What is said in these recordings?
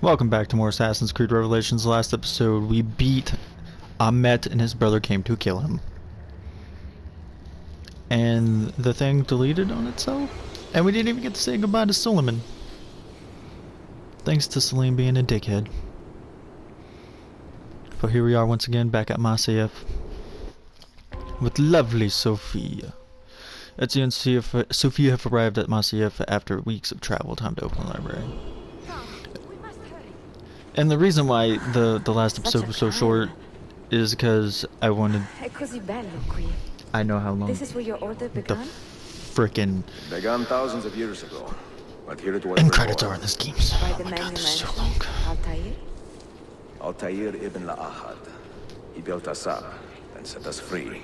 Welcome back to more Assassin's Creed Revelations. Last episode, we beat Ahmet and his brother came to kill him. And the thing deleted on itself? And we didn't even get to say goodbye to Suleiman. Thanks to Salim being a dickhead. But here we are once again, back at Masyaf. With lovely Sophia. Ezio and Sophia have arrived at Masyaf after weeks of travel. Time to open the library. And the reason why the last episode was so short is because I wanted... I know how long... This is where your order began? The frickin'... Began thousands of years ago, but here it was. And credits are in this game, so... By Oh the my man god, you this is so mentioned, long. Altair? Altair ibn La'ahad. He built us up and set us free.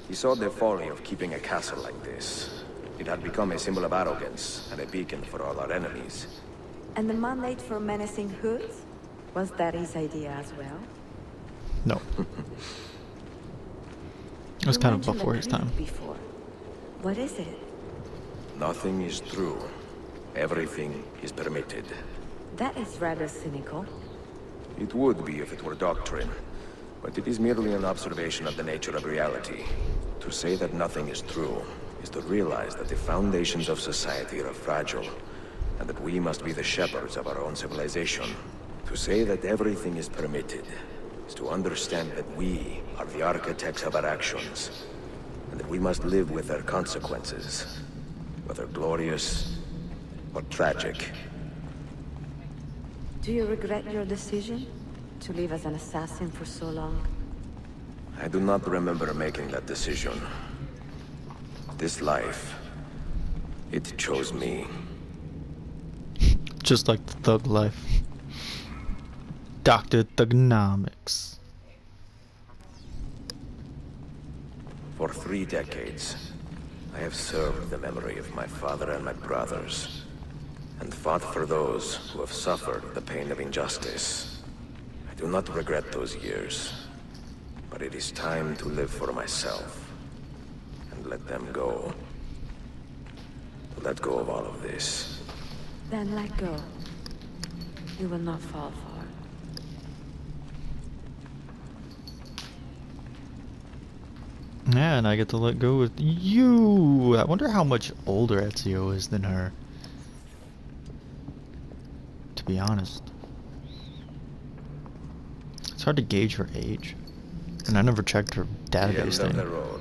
He saw the folly of keeping a castle like this. It had become a symbol of arrogance and a beacon for all our enemies. And the mandate for menacing hoods? Was that his idea as well? No. It was kind of before his time. Before. What is it? Nothing is true. Everything is permitted. That is rather cynical. It would be if it were doctrine, but it is merely an observation of the nature of reality. To say that nothing is true is to realize that the foundations of society are fragile, and that we must be the shepherds of our own civilization. To say that everything is permitted is to understand that we are the architects of our actions, and that we must live with their consequences, whether glorious or tragic. Do you regret your decision to live as an assassin for so long? I do not remember making that decision. This life, it chose me. Just like the thug life. Dr. Thugonomics. For 3 decades, I have served the memory of my father and my brothers, and fought for those who have suffered the pain of injustice. I do not regret those years, but it is time to live for myself, and let them go. Let go of all of this. Then let go. You will not fall far. Yeah, and I get to let go with you. I wonder how much older Ezio is than her. To be honest. It's hard to gauge her age. And I never checked her database The end thing. of the road.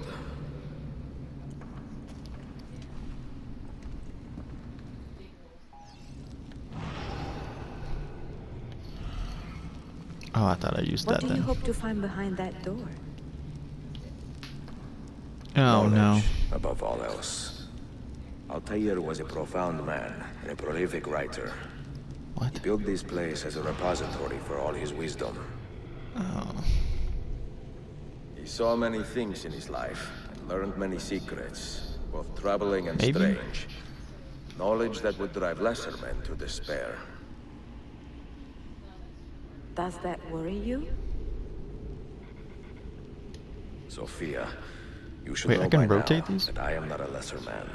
Oh, I thought I used What that do you then. hope to find behind that door? Oh no. Knowledge, above all else. Altair was a profound man and a prolific writer. What? He built this place as a repository for all his wisdom. Oh. He saw many things in his life and learned many secrets, both troubling and Maybe. strange. Knowledge that would drive lesser men to despair. Does that worry you? Sophia, you should Wait, know I can by rotate now these? that I am not a lesser man.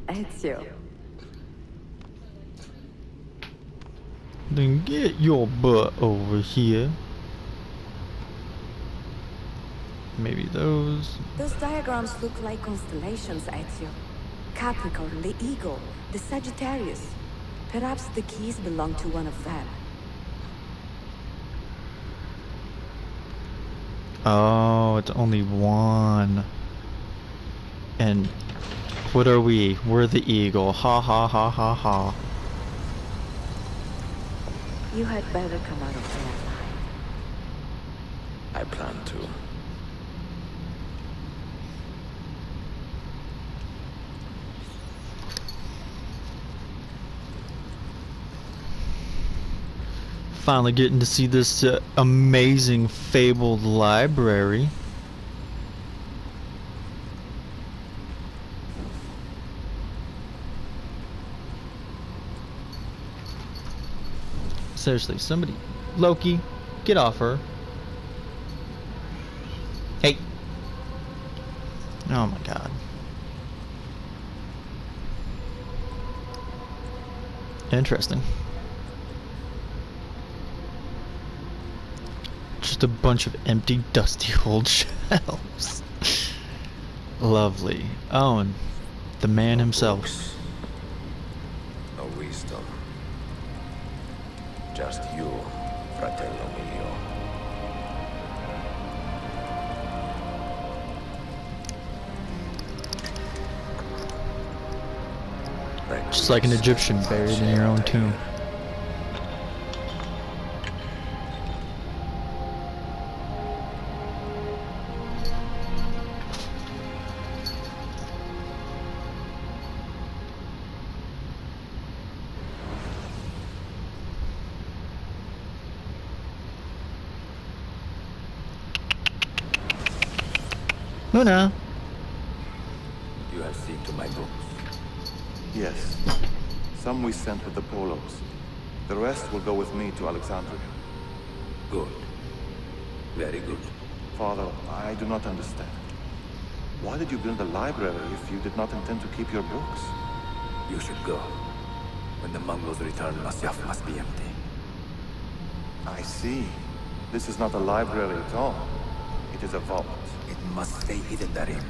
Ezio. Then get your butt over here. Maybe those. Those diagrams look like constellations, Ezio. Capricorn, the Eagle, the Sagittarius. Perhaps the keys belong to one of them. Oh, it's only one. And what are we? We're the eagle. Ha ha ha ha ha. You had better come out of there alive. I plan to. Finally getting to see this amazing fabled library. Seriously, somebody... Loki, get off her. Hey. Oh my god. Interesting. Just a bunch of empty, dusty old shelves. Lovely. Oh, and the man himself. Books. No wisdom. Just you, fratello mio. Just like an Egyptian buried in your own tomb. Luna. You have seen to my books. Yes. Some we sent with the Polos. The rest will go with me to Alexandria. Good. Very good. Father, I do not understand. Why did you build a library if you did not intend to keep your books? You should go. When the Mongols return, Masyaf must be empty. I see. This is not a library at all. It is a vault. It must stay hidden therein,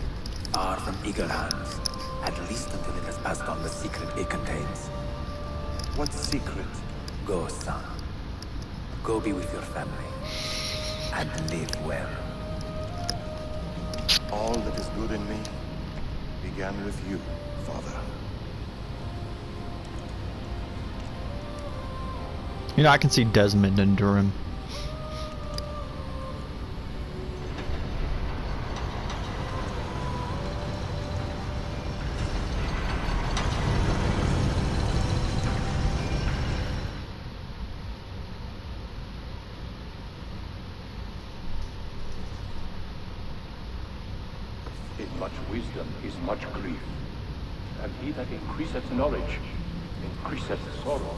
far from eager hands. At least until it has passed on the secret it contains. What secret? Go, son. Go be with your family. And live well. All that is good in me began with you, Father. You know, I can see Desmond and Durham. In much wisdom is much grief, and he that increaseth knowledge increaseth sorrow.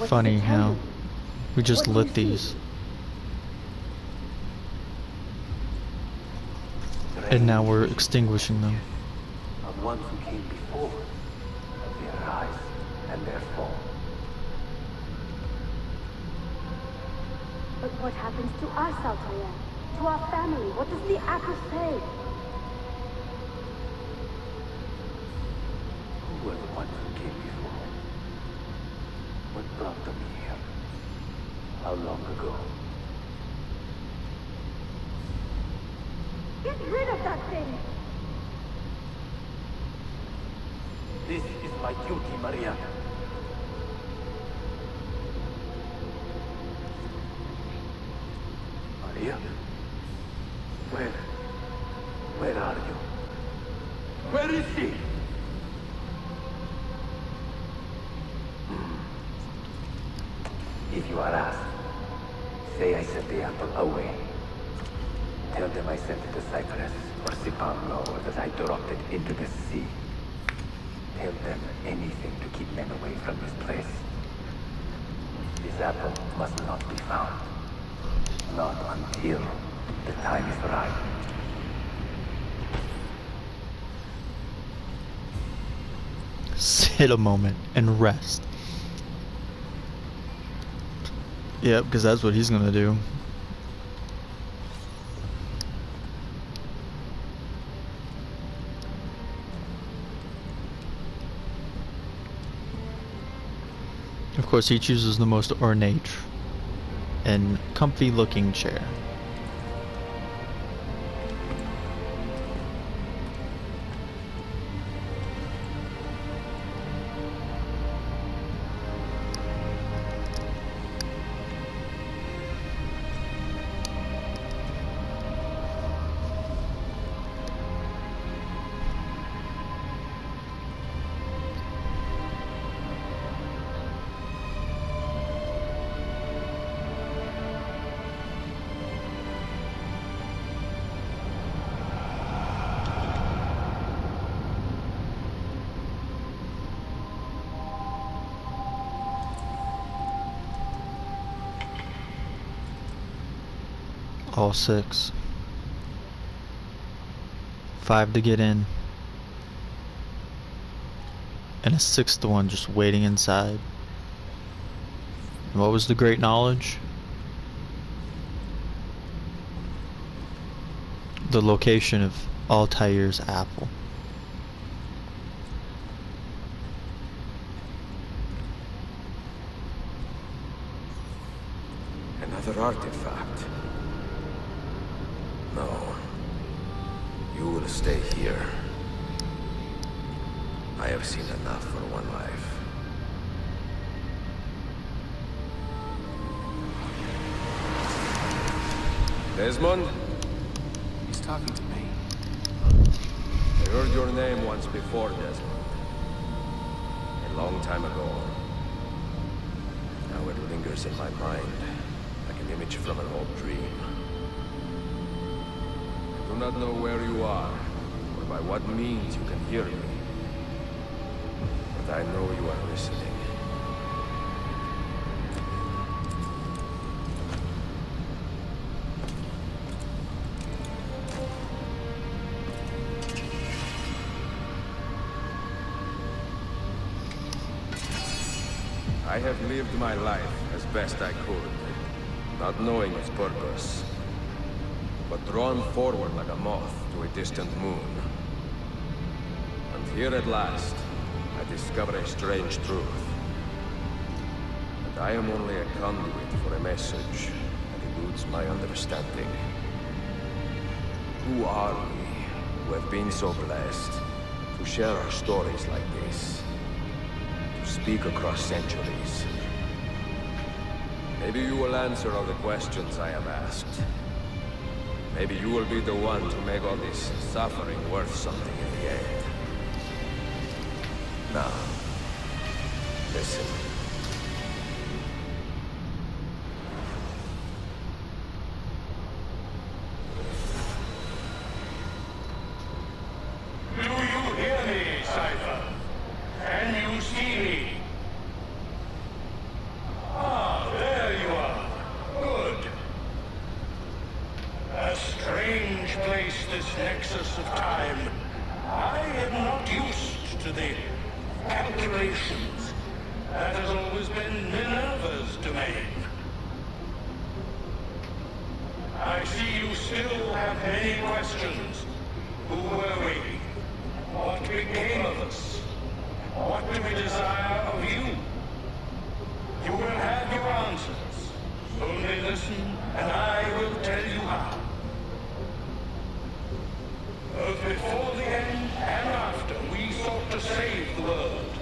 Funny how we just lit these. And now we're extinguishing them. Of ones who came before, of their rise and their fall. But what happens to us, Altair? To our family? What does the apple say? Who were the ones who came before? What brought them here? How long ago? Get rid of that thing! This is my duty, Maria. Maria? Where are you? Where is she? If you are asked, say I sent the apple away. Tell them I sent it to Cyprus or Cipango or that I dropped it into the sea. Tell them anything to keep men away from this place. This apple must not be found. Not until the time is right. Sit a moment and rest. Yep, because that's what he's gonna do. Of course, he chooses the most ornate and comfy looking chair. All 6. 5 to get in. and a sixth one just waiting inside. And what was the great knowledge? The location of Altair's apple. Another artifact. No. You will stay here. I have seen enough for one life. Desmond? He's talking to me. I heard your name once before, Desmond. A long time ago. Now it lingers in my mind, like an image from an old dream. I do not know where you are, or by what means you can hear me. But I know you are listening. I have lived my life as best I could, not knowing its purpose, but drawn forward like a moth to a distant moon. And here at last, I discover a strange truth. That I am only a conduit for a message that eludes my understanding. Who are we, who have been so blessed, to share our stories like this? Speak across centuries. Maybe you will answer all the questions I have asked. Maybe you will be the one to make all this suffering worth something in the end. Now, listen. Do you hear me, Cypher? Can you see me? Ah, there you are. Good. A strange place, this nexus of time. I am not used to the calculations. That has always been Minerva's domain. I see you still have many questions. Who were we? What became of us? What do we desire of you? You will have your answers. Only listen, and I will tell you how. Both before the end and after, we sought to save the world.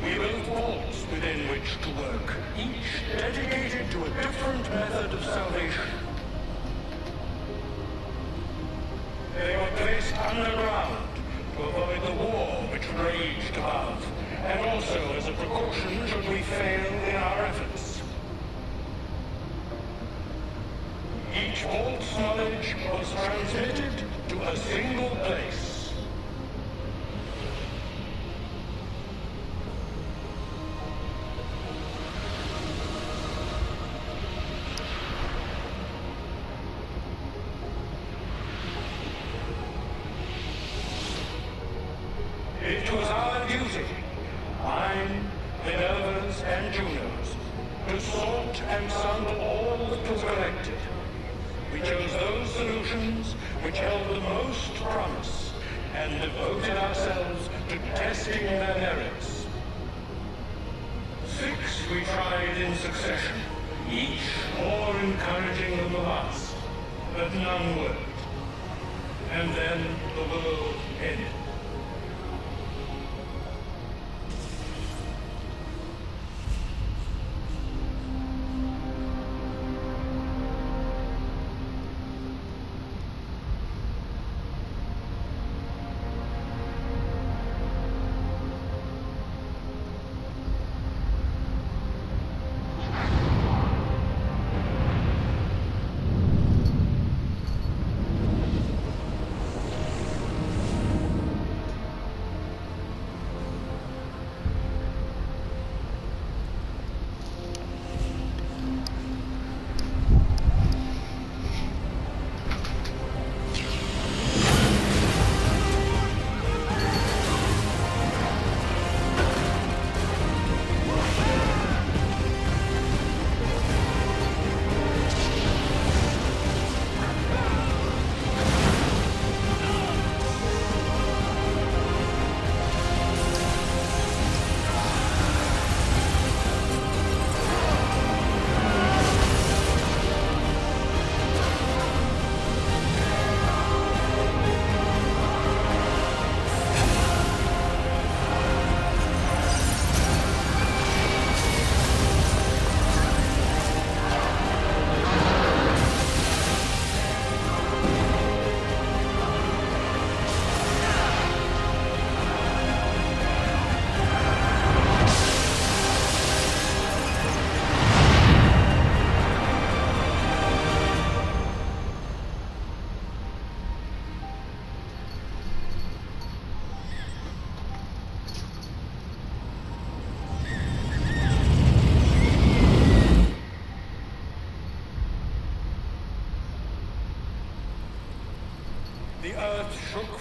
We built vaults within which to work, each dedicated to a different method of salvation. They were placed underground to avoid the war which raged above, and also as a precaution should we fail in our efforts. Each vault's knowledge was transmitted to a single place. It was our duty, mine, Minerva's, and Juno's, to sort and sample all that was collected. We chose those solutions which held the most promise, and devoted ourselves to testing their merits. 6 we tried in succession, each more encouraging than the last, but none worked. And then the world ended.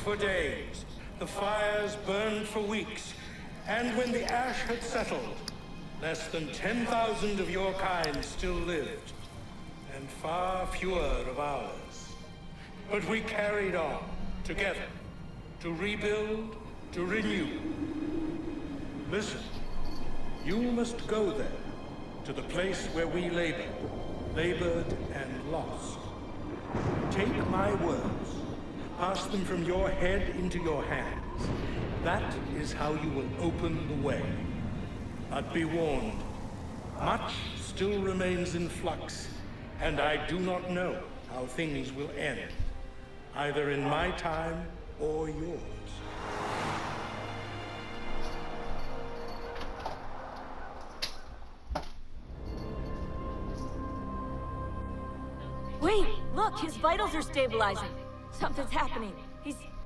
for days, the fires burned for weeks, and when the ash had settled, less than 10,000 of your kind still lived, and far fewer of ours. But we carried on, together, to rebuild, to renew. Listen, you must go there, to the place where we labored and lost. Take my words, pass them from your head into your hands. That is how you will open the way. But be warned, much still remains in flux, and I do not know how things will end, either in my time or yours. Wait, look, his vitals are stabilizing. Something's happening.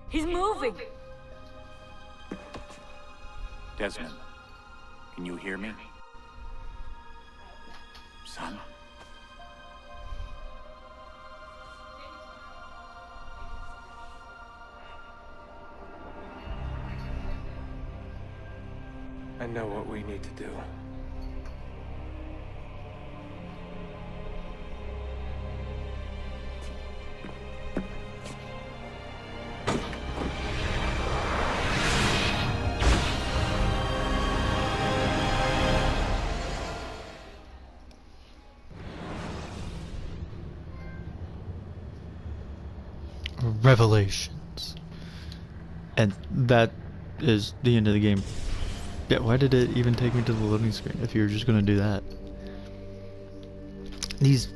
He's moving. Desmond, can you hear me? Son? I know what we need to do. Revelations. And that is the end of the game. Yeah, why did it even take me to the loading screen if you were just gonna do that? These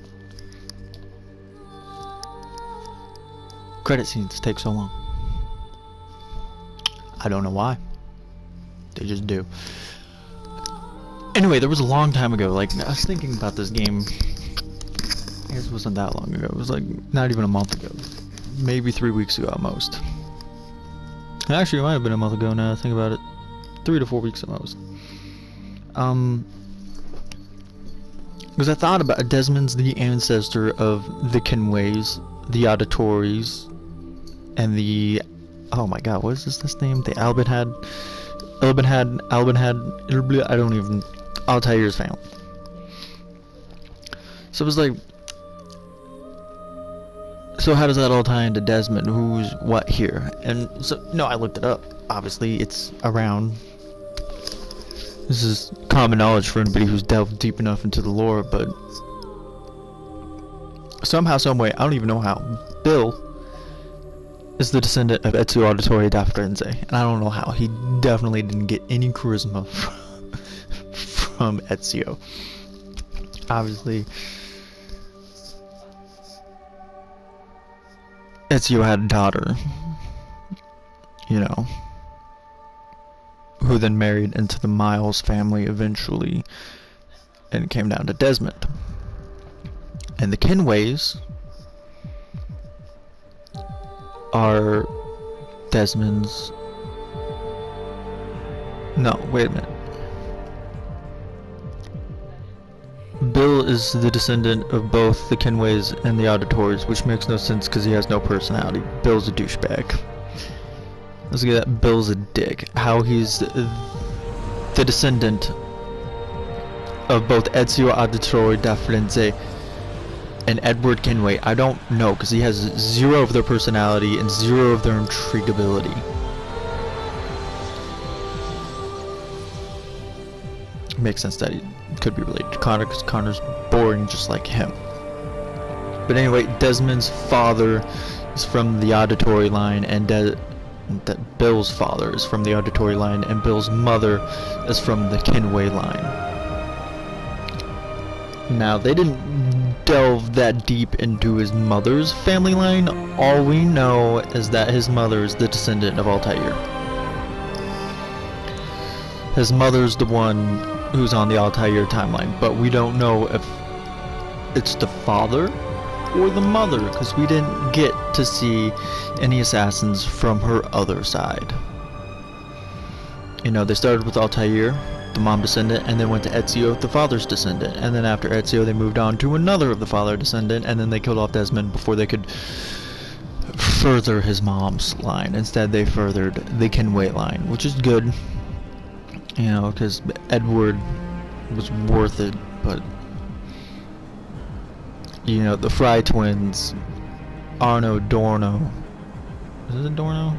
credit scenes take so long. I don't know why. They just do. Anyway, there was a long time ago, like, I was thinking about this game. I guess it wasn't that long ago. It was like not even a month ago. Maybe 3 weeks ago at most. Actually, it might have been a month ago now I think about it. 3 to 4 weeks at most. Because I thought about Desmond's the ancestor of the Kenways, the Auditories, and the... Oh my god, what is this name? The Albinhad, I don't even... Altair's family. So it was like... So how does that all tie into Desmond? Who's what here? And so, no, I looked it up. Obviously, it's around... This is common knowledge for anybody who's delved deep enough into the lore, but... Somehow, someway, I don't even know how, Bill is the descendant of Ezio Auditore da Firenze. And I don't know how. He definitely didn't get any charisma from Ezio. Obviously... Ezio had a daughter, you know, who then married into the Miles family eventually, and it came down to Desmond. And the Kenways are Desmond's... No, wait a minute. Bill is the descendant of both the Kenways and the Auditores, which makes no sense because he has no personality. Bill's a douchebag. Let's get that. Bill's a dick. How he's the descendant of both Ezio Auditore da Firenze and Edward Kenway, I don't know, because he has 0 of their personality and 0 of their intriguability. Makes sense that he could be related to Connor, because Connor's boring just like him. But anyway, Desmond's father is from the Auditory line, and Bill's father is from the Auditory line, and Bill's mother is from the Kenway line. Now, they didn't delve that deep into his mother's family line. All we know is that his mother is the descendant of Altair. His mother's the one who's on the Altair timeline, but we don't know if it's the father or the mother, because we didn't get to see any assassins from her other side. You know, they started with Altair, the mom descendant, and then went to Ezio, the father's descendant, and then after Ezio they moved on to another of the father descendant, and then they killed off Desmond before they could further his mom's line. Instead, they furthered the Kenway line, which is good. You know, because Edward was worth it, but you know, the Fry twins, Arno Dorno. Is it Dorno?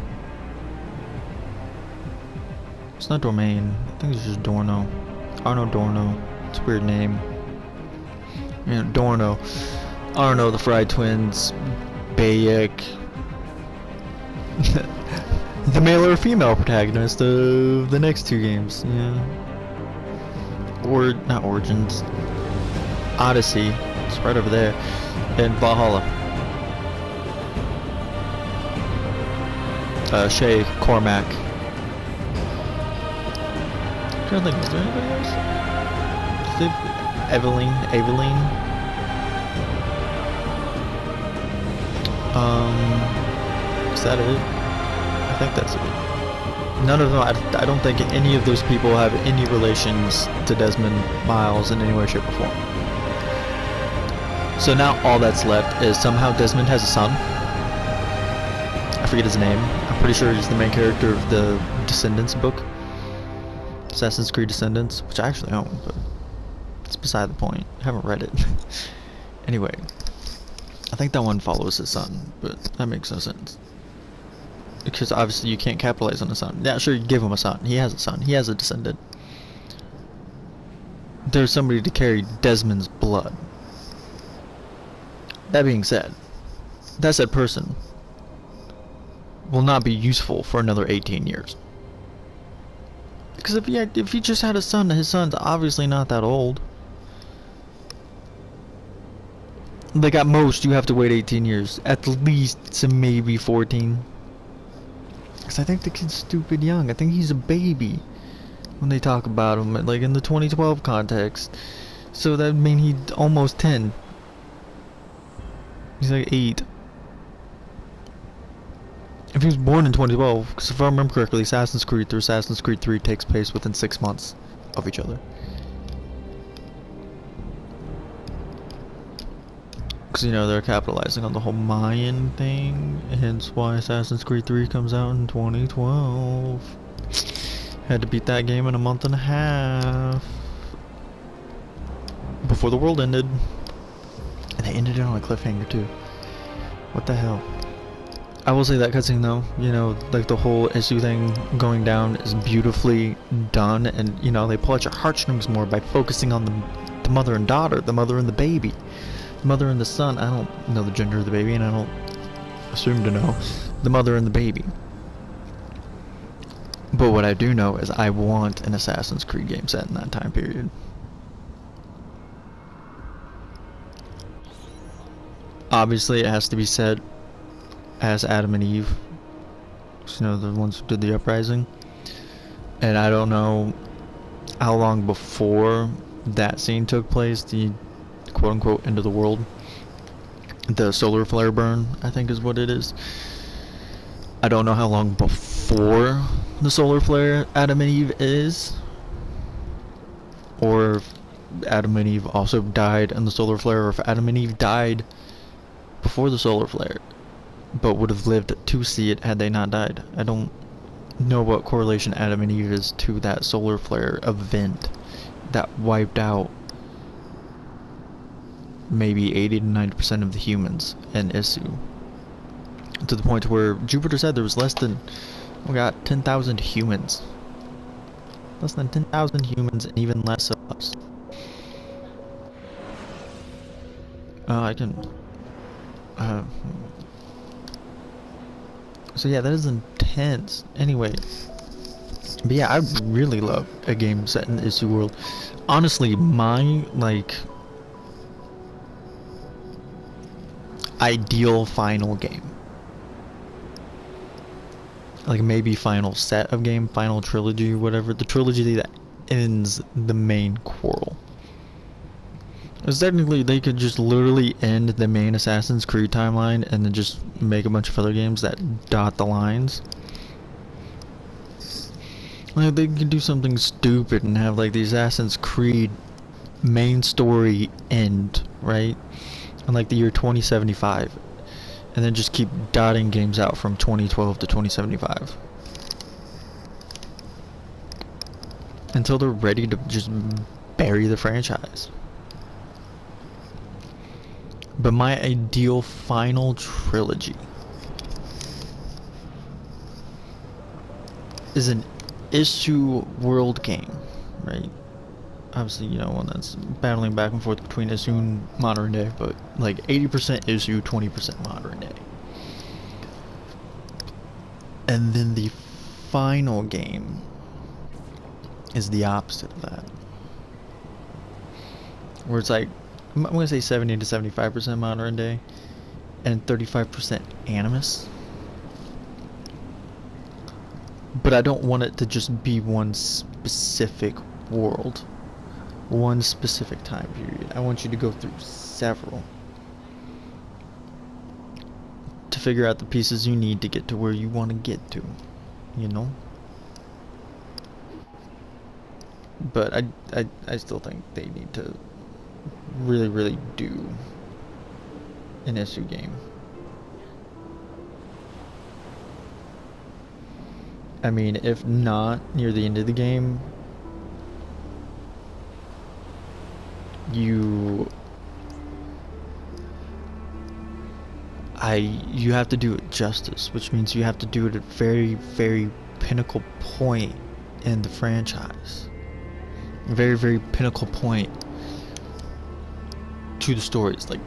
It's not Dormain. I think it's just Dorno. Arno Dorno. It's a weird name. You know, Dorno. Arno, the Fry twins, Bayek. The male or female protagonist of the next two games, yeah. Or, not Origins. Odyssey. It's right over there. And Valhalla. Shay Cormac. I'm trying to think, is there anybody else? Is there Eveline? Is that it? I think that's it. None of them, I don't think any of those people have any relations to Desmond Miles in any way, shape, or form. So now all that's left is somehow Desmond has a son. I forget his name. I'm pretty sure he's the main character of the Descendants book. Assassin's Creed Descendants, which I actually own, but it's beside the point. I haven't read it. Anyway, I think that one follows his son, but that makes no sense. Because obviously you can't capitalize on a son. Yeah, sure, you give him a son. He has a son. He has a descendant. There's somebody to carry Desmond's blood. That being said, that said person will not be useful for another 18 years. Because if he just had a son, his son's obviously not that old. Like at most, you have to wait 18 years. At least to maybe 14. Because I think the kid's stupid young. I think he's a baby when they talk about him, like in the 2012 context. So that means he's almost 10. He's like 8. If he was born in 2012, because if I remember correctly, Assassin's Creed through Assassin's Creed 3 takes place within 6 months of each other. Because, you know, they're capitalizing on the whole Mayan thing, hence why Assassin's Creed 3 comes out in 2012. Had to beat that game in a month and a half. Before the world ended. And they ended it on a cliffhanger, too. What the hell? I will say that cutscene though, you know, like the whole Ezio thing going down is beautifully done, and you know, they pull at your heartstrings more by focusing on the mother and daughter, the mother and the baby, the mother and the son. I don't know the gender of the baby, and I don't assume to know the mother and the baby. But what I do know is I want an Assassin's Creed game set in that time period. Obviously, it has to be set as Adam and Eve, you know, the ones who did the uprising. And I don't know how long before that scene took place, the quote-unquote end of the world. The solar flare burn, I think is what it is. I don't know how long before the solar flare Adam and Eve is. Or if Adam and Eve also died in the solar flare, or if Adam and Eve died before the solar flare, but would have lived to see it had they not died. I don't know what correlation Adam and Eve is to that solar flare event that wiped out maybe 80 to 90% of the humans in Ezio. To the point where Jupiter said there was less than, we got 10,000 humans. Less than 10,000 humans and even less of us. I can... So yeah, that is intense. Anyway, but yeah, I really love a game set in the Ezio world. Honestly, my like ideal final game, like maybe final set of game, final trilogy, whatever, the trilogy that ends the main quarrel. Because technically they could just literally end the main Assassin's Creed timeline and then just make a bunch of other games that dot the lines. Like they could do something stupid and have like the Assassin's Creed main story end, right? In like the year 2075. and then just keep dotting games out from 2012 to 2075 until they're ready to just bury the franchise. But my ideal final trilogy is an issue world game, right? Obviously, you know, one that's battling back and forth between issue and modern day, but like 80% issue, 20% modern day. And then the final game is the opposite of that, where it's like, I'm gonna say 70 to 75% modern day and 35% animus. But I don't want it to just be one specific world, one specific time period. I want you to go through several to figure out the pieces you need to get to where you want to get to, you know? But I still think they need to really do an issue game. I mean, if not near the end of the game, you have to do it justice, which means you have to do it at a very pinnacle point in the franchise. Very pinnacle point to the stories. Like,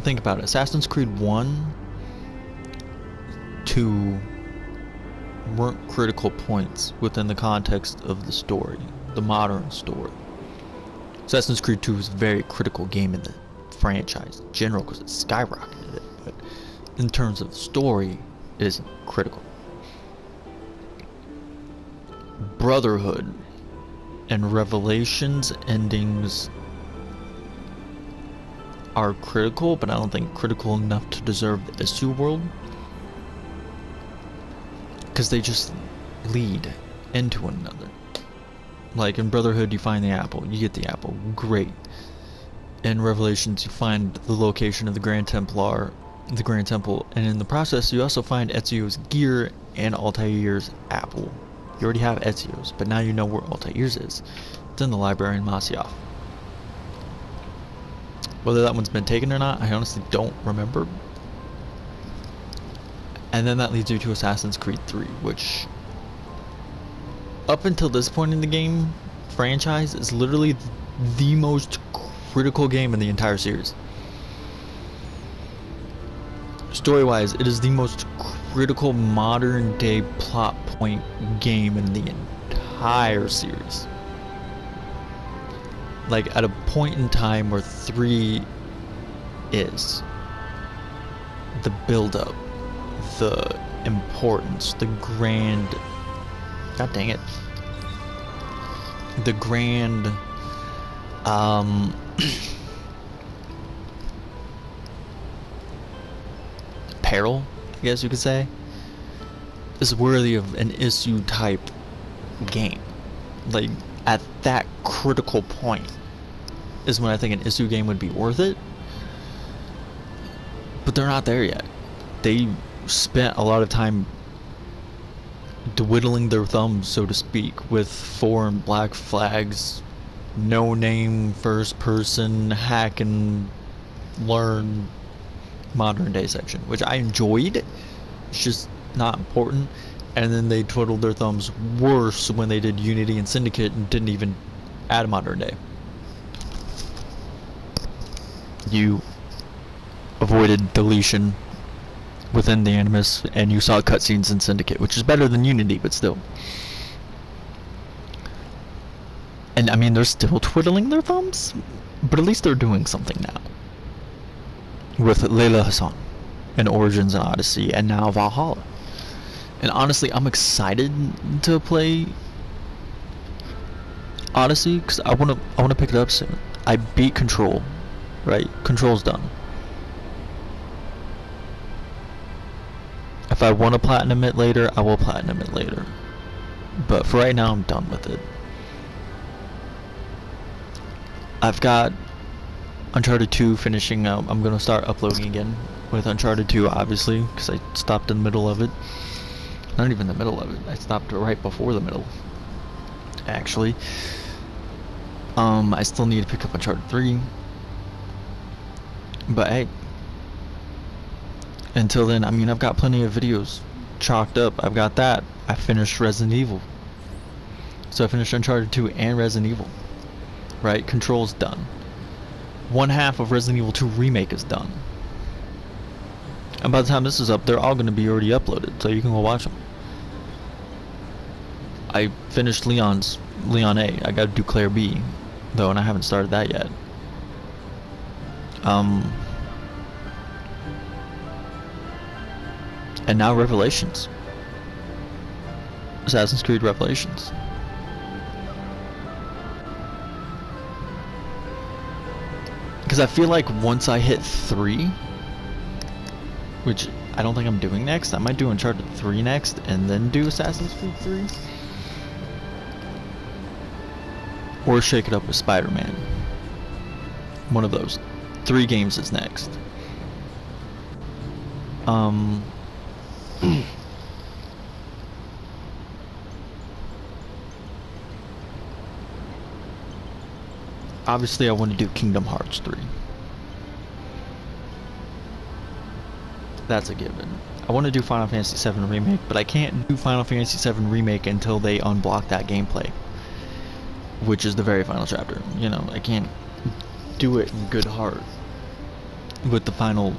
think about it. Assassin's Creed 1, 2 weren't critical points within the context of the story, the modern story. Assassin's Creed 2 is a very critical game in the franchise in general because it skyrocketed it, but in terms of story, it isn't critical. Brotherhood and Revelations endings are critical, but I don't think critical enough to deserve the issue world, because they just lead into one another. Like in Brotherhood, you find the apple, you get the apple, great. In Revelations, you find the location of the Grand Templar, the Grand Temple, and in the process, you also find Ezio's gear and Altair's apple. You already have Ezio's, but now you know where Altair's is. It's in the library in Masyaf. Whether that one's been taken or not, I honestly don't remember. And then that leads you to Assassin's Creed 3, which, up until this point in the game franchise, is literally the most critical game in the entire series. Story-wise, it is the most critical modern day plot point game in the entire series. Like, at a point in time where 3 is the build-up, the importance, the grand, god dang it, the grand peril, I guess you could say, is worthy of an issue type game. Like, at that critical point is when I think an issue game would be worth it, but they're not there yet. They spent a lot of time dwiddling their thumbs, so to speak, with foreign Black Flags, no name, first person, hack and learn modern day section, which I enjoyed. It's just not important. And then they twiddled their thumbs worse when they did Unity and Syndicate and didn't even add modern day. You avoided deletion within the Animus, and you saw cutscenes in Syndicate, which is better than Unity, but still. And I mean, they're still twiddling their thumbs, but at least they're doing something now. With Layla Hassan, and Origins and Odyssey, and now Valhalla. And honestly, I'm excited to play Odyssey, because I wanna pick it up soon. I beat Control, right? Control's done. If I want to platinum it later, I will platinum it later. But for right now, I'm done with it. I've got Uncharted 2 finishing up. I'm gonna start uploading again with Uncharted 2, obviously, because I stopped in the middle of it. Not even the middle of it. I stopped right before the middle, actually. I still need to pick up Uncharted 3. But hey, until then, I mean, I've got plenty of videos chalked up. I've got that. I finished Resident Evil. So I finished Uncharted 2 and Resident Evil. Right? Control's done. One half of Resident Evil 2 Remake is done. And by the time this is up, they're all going to be already uploaded, so you can go watch them. I finished Leon A. I got to do Claire B, though, and I haven't started that yet. And now Revelations. Assassin's Creed Revelations. Because I feel like once I hit 3, which I don't think I'm doing next, I might do Uncharted 3 next and then do Assassin's Creed 3. Or shake it up with Spider-Man. One of those. 3 games is next. Obviously I want to do Kingdom Hearts 3. That's a given. I want to do Final Fantasy VII Remake, but I can't do Final Fantasy VII Remake until they unblock that gameplay, which is the very final chapter. You know, I can't do it in good heart with the final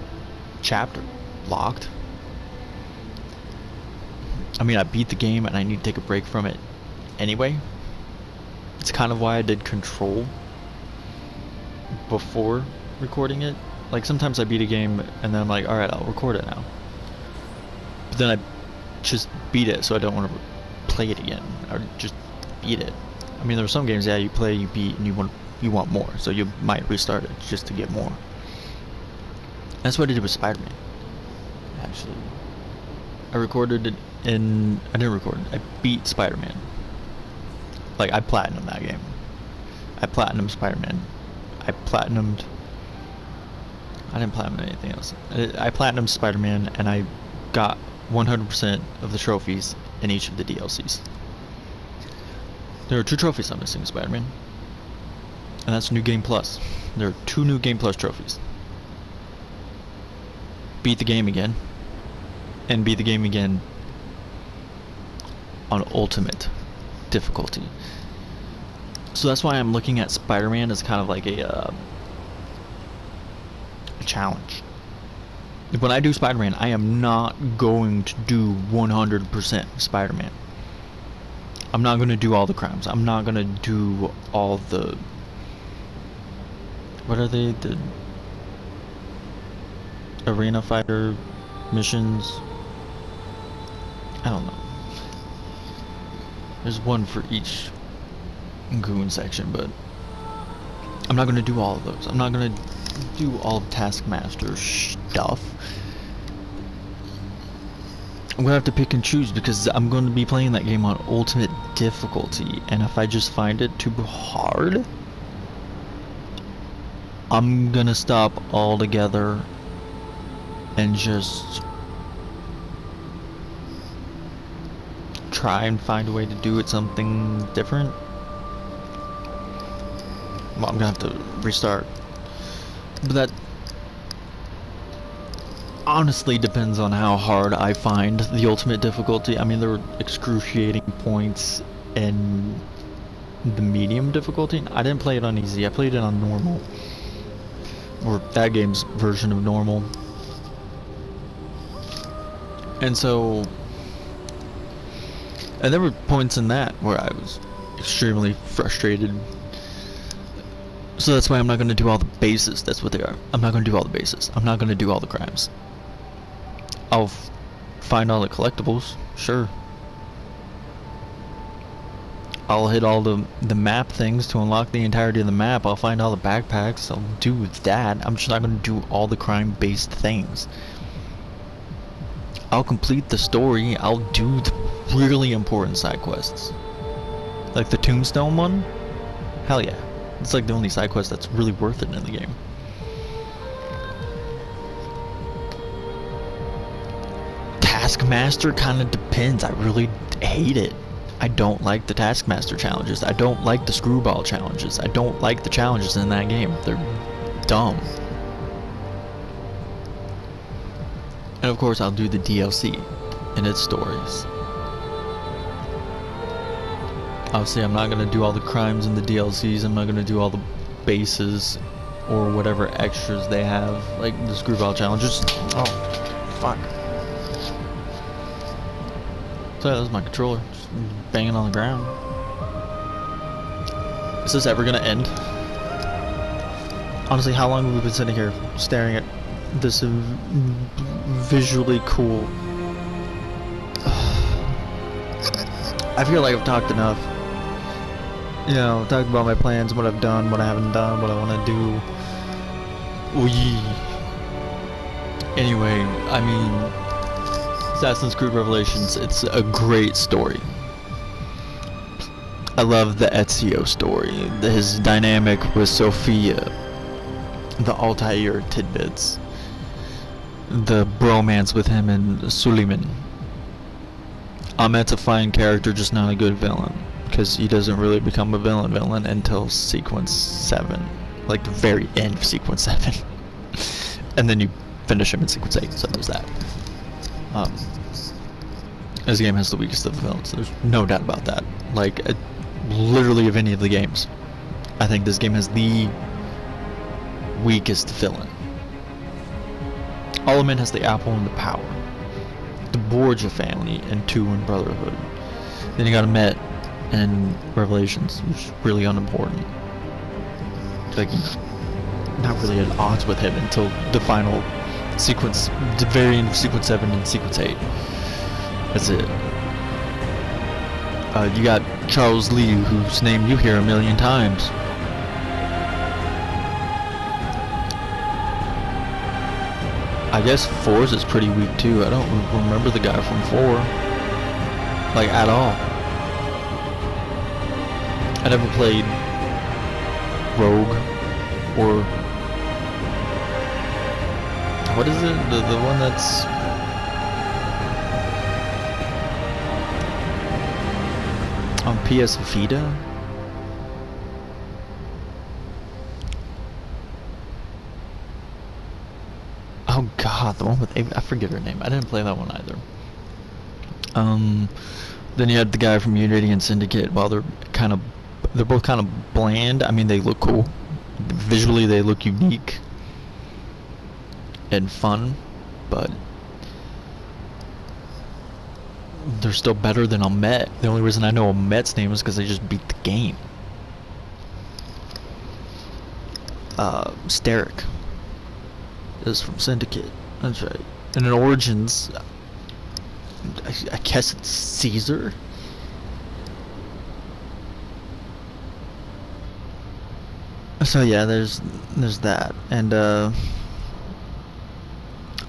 chapter locked. I mean, I beat the game and I need to take a break from it anyway. It's kind of why I did Control before recording it. Like, sometimes I beat a game and then I'm like, alright, I'll record it now. But then I just beat it, so I don't want to play it again. Or just beat it. I mean, there are some games, yeah, you play, you beat, and you want more, so you might restart it just to get more. That's what I did with Spider-Man, actually. I recorded it in... I didn't record it. I beat Spider-Man. Like, I platinumed that game. I platinumed Spider-Man. I platinumed... I didn't platinum anything else. I platinumed Spider-Man, and I got 100% of the trophies in each of the DLCs. There are 2 trophies I'm missing in Spider-Man. And that's New Game Plus. There are 2 New Game Plus trophies. Beat the game again. And beat the game again on ultimate difficulty. So that's why I'm looking at Spider-Man as kind of like a challenge. When I do Spider-Man, I am not going to do 100% Spider-Man. I'm not going to do all the crimes. I'm not going to do all the... What are they? The arena fighter missions? I don't know. There's one for each goon section, but I'm not going to do all of those. I'm not going to do all of Taskmaster stuff. I'm gonna have to pick and choose because I'm going to be playing that game on ultimate difficulty, and if I just find it too hard, I'm gonna stop altogether and just try and find a way to do it something different. Well, I'm gonna have to restart, but that honestly depends on how hard I find the ultimate difficulty. I mean, there were excruciating points in the medium difficulty. I didn't play it on easy. I played it on normal, or that game's version of normal. And so, and there were points in that where I was extremely frustrated. So that's why I'm not going to do all the bases. That's what they are. I'm not going to do all the bases. I'm not going to do all the crimes. I'll find all the collectibles, sure. I'll hit all the map things to unlock the entirety of the map. I'll find all the backpacks. I'll do that. I'm just not going to do all the crime-based things. I'll complete the story. I'll do the really important side quests. Like the Tombstone one? Hell yeah. It's like the only side quest that's really worth it in the game. Taskmaster kind of depends. I really hate it. I don't like the Taskmaster challenges. I don't like the Screwball challenges. I don't like the challenges in that game. They're dumb. And of course, I'll do the DLC and its stories. Obviously, I'm not going to do all the crimes in the DLCs. I'm not going to do all the bases or whatever extras they have, like the Screwball challenges. Oh, fuck. So that was my controller, just banging on the ground. Is this ever going to end? Honestly, how long have we been sitting here staring at this visually cool? I feel like I've talked enough. You know, talked about my plans, what I've done, what I haven't done, what I want to do. Anyway, I mean, Assassin's Creed Revelations, it's a great story. I love the Ezio story, his dynamic with Sophia, the Altair tidbits, the bromance with him and Suleiman. Ahmet's a fine character, just not a good villain, because he doesn't really become a villain until Sequence 7, like the very end of Sequence 7. And then you finish him in Sequence 8, so there's that. This game has the weakest of the villains, there's no doubt about that. Like, literally of any of the games, I think this game has the weakest villain. Ultimate has the apple and the power. The Borgia family and 2 in Brotherhood. Then you got Ahmet and Revelations, which is really unimportant. Like, not really at odds with him until the final sequence, the very end of Sequence 7 and Sequence 8. That's it. You got Charles Lee, whose name you hear a million times. I guess 4's is pretty weak too. I don't remember the guy from 4, like, at all. I never played Rogue or what is it? The one that's on PS Vita? Oh god, the one with I forget her name. I didn't play that one either. Then you had the guy from Unity and Syndicate. While they're both kind of bland. I mean, they look cool. Visually, they look unique and fun, but they're still better than Ahmet. The only reason I know Ahmet's name is because they just beat the game. Steric is from Syndicate. That's right. And in Origins, I guess it's Caesar. So yeah, there's that, and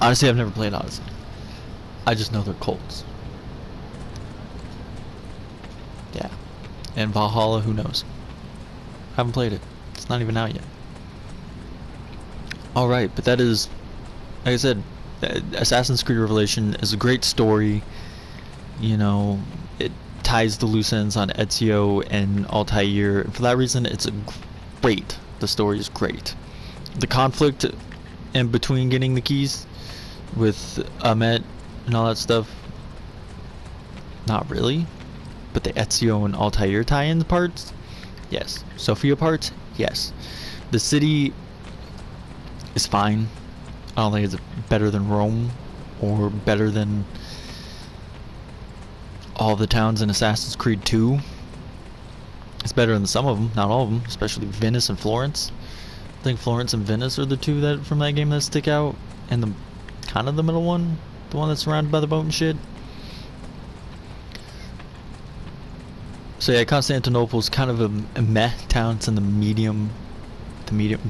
honestly, I've never played Odyssey. I just know they're cults. Yeah, and Valhalla, who knows? Haven't played it. It's not even out yet. All right, but that is, like I said, Assassin's Creed Revelation is a great story. You know, it ties the loose ends on Ezio and Altair, and for that reason, it's great. The story is great. The conflict in between getting the keys with Ahmet and all that stuff, not really. But the Ezio and Altair tie-in parts, yes. Sophia parts, yes. The city is fine. I don't think it's better than Rome or better than all the towns in Assassin's Creed 2. It's better than some of them, not all of them, especially Venice and Florence. I think Florence and Venice are the two that from that game that stick out, and the kind of the middle one, the one that's surrounded by the boat and shit. So yeah, Constantinople's kind of a meh town. It's in the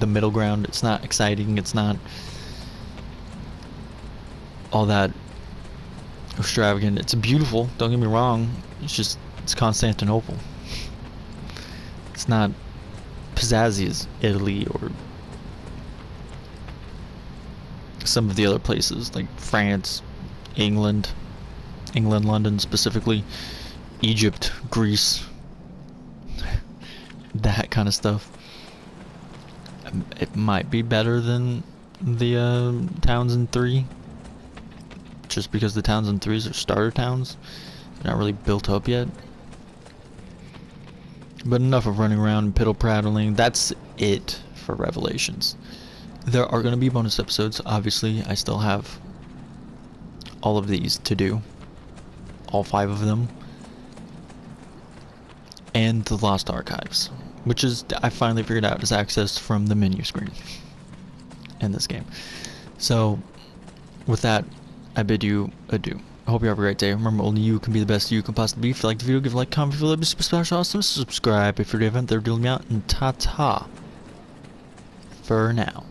middle ground. It's not exciting. It's not all that extravagant. It's beautiful. Don't get me wrong. It's Constantinople. It's not pizzazzy as Italy or some of the other places like France, England, England, London specifically, Egypt, Greece, that kind of stuff. It might be better than the towns in 3, just because the towns in 3s are starter towns. They're not really built up yet. But enough of running around and piddle-prattling. That's it for Revelations. There are going to be bonus episodes. Obviously, I still have all of these to do. All 5 of them. And the Lost Archives, which is, I finally figured out, is accessed from the menu screen in this game. So, with that, I bid you adieu. I hope you have a great day. Remember, only you can be the best you can possibly be. If you like the video, give a like, comment, if you love me, super special, awesome, subscribe if you're different. They're doing me out, and ta-ta for now.